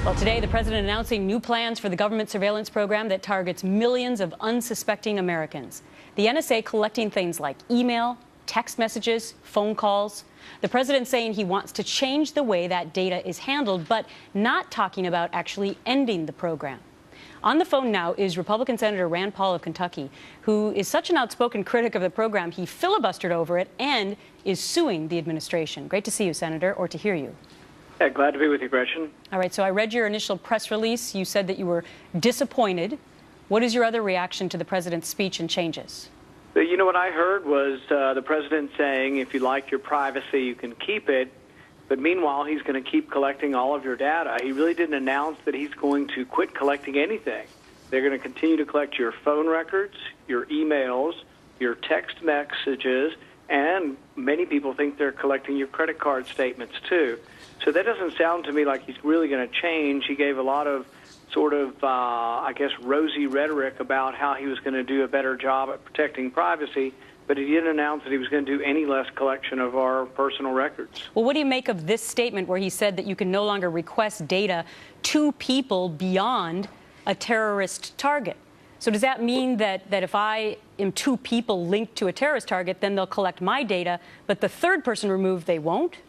Well, today, the president announcing new plans for the government surveillance program that targets millions of unsuspecting Americans. The NSA collecting things like email, text messages, phone calls. The president saying he wants to change the way that data is handled, but not talking about actually ending the program. On the phone now is Republican Senator Rand Paul of Kentucky, who is such an outspoken critic of the program, he filibustered over it and is suing the administration. Great to see you, Senator, or to hear you. Yeah, glad to be with you, Gretchen. All right, so I read your initial press release. You said that you were disappointed. What is your other reaction to the president's speech and changes? You know, what I heard was the president saying, if you like your privacy, you can keep it. But meanwhile, he's going to keep collecting all of your data. He really didn't announce that he's going to quit collecting anything. They're going to continue to collect your phone records, your emails, your text messages, and many people think they're collecting your credit card statements, too. So that doesn't sound to me like he's really going to change. He gave a lot of sort of, I guess, rosy rhetoric about how he was going to do a better job at protecting privacy, but he didn't announce that he was going to do any less collection of our personal records. Well, what do you make of this statement where he said that you can no longer request data to people beyond a terrorist target? So does that mean that if I am two people linked to a terrorist target, then they'll collect my data, but the third person removed, they won't?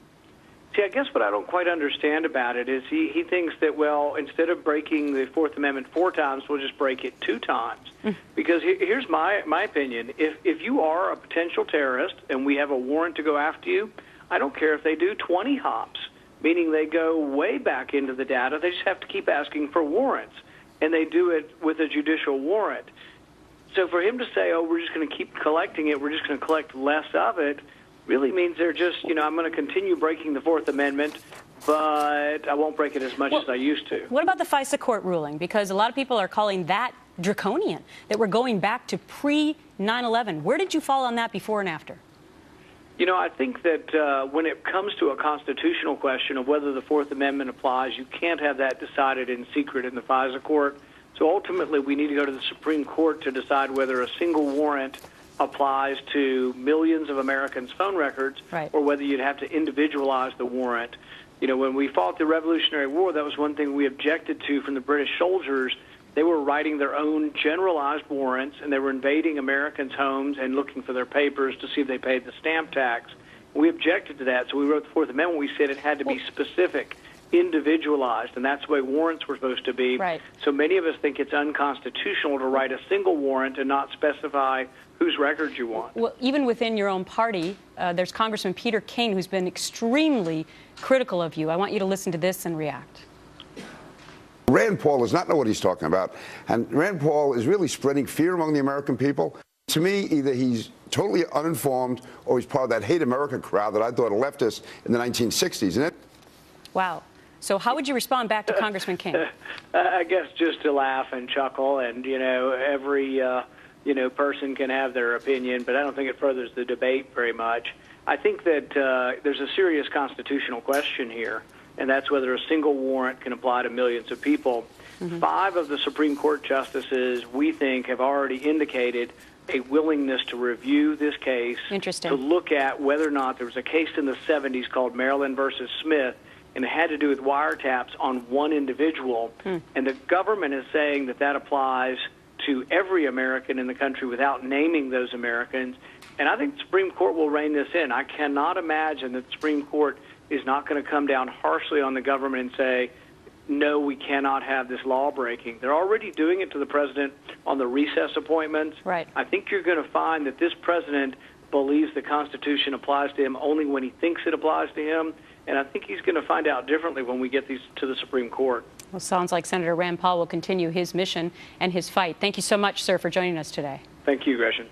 See, I guess what I don't quite understand about it is he thinks that, well, instead of breaking the Fourth Amendment 4 times, we'll just break it 2 times. Because here's my opinion. If you are a potential terrorist and we have a warrant to go after you, I don't care if they do 20 hops, meaning they go way back into the data. They just have to keep asking for warrants, and they do it with a judicial warrant. So for him to say, oh, we're just going to keep collecting it, we're just going to collect less of it, really means they're just, you know, I'm going to continue breaking the Fourth Amendment, but I won't break it as much as I used to. What about the FISA court ruling? Because a lot of people are calling that draconian, that we're going back to pre-9/11. Where did you fall on that before and after? You know, I think that when it comes to a constitutional question of whether the Fourth Amendment applies, you can't have that decided in secret in the FISA court. So ultimately, we need to go to the Supreme Court to decide whether a single warrant applies to millions of Americans' phone records, right, or whether you'd have to individualize the warrant. You know, when we fought the Revolutionary War, that was one thing we objected to from the British soldiers. They were writing their own generalized warrants, and they were invading Americans' homes and looking for their papers to see if they paid the stamp tax. We objected to that, so we wrote the Fourth Amendment. We said it had to be specific, individualized, and that's the way warrants were supposed to be. Right. So many of us think it's unconstitutional to write a single warrant and not specify whose records you want. Well, even within your own party, there's Congressman Peter King, who's been extremely critical of you. I want you to listen to this and react. Rand Paul does not know what he's talking about, and Rand Paul is really spreading fear among the American people. To me, either he's totally uninformed or he's part of that hate America crowd that I thought leftists in the 1960s, isn't it? Wow. So how would you respond back to Congressman King? I guess just to laugh and chuckle, and, you know, every person can have their opinion, but I don't think it furthers the debate very much. I think that there's a serious constitutional question here, and that's whether a single warrant can apply to millions of people. 5 of the Supreme Court justices, we think, have already indicated a willingness to review this case, to look at whether or not there was a case in the 70s called Maryland versus Smith, and it had to do with wiretaps on one individual. And the government is saying that that applies to every American in the country without naming those Americans. And I think the Supreme Court will rein this in. I cannot imagine that the Supreme Court is not going to come down harshly on the government and say, no, we cannot have this law breaking. They're already doing it to the president on the recess appointments. Right. I think you're going to find that this president believes the Constitution applies to him only when he thinks it applies to him. And I think he's going to find out differently when we get these to the Supreme Court. Well, sounds like Senator Rand Paul will continue his mission and his fight. Thank you so much, sir, for joining us today. Thank you, Gretchen.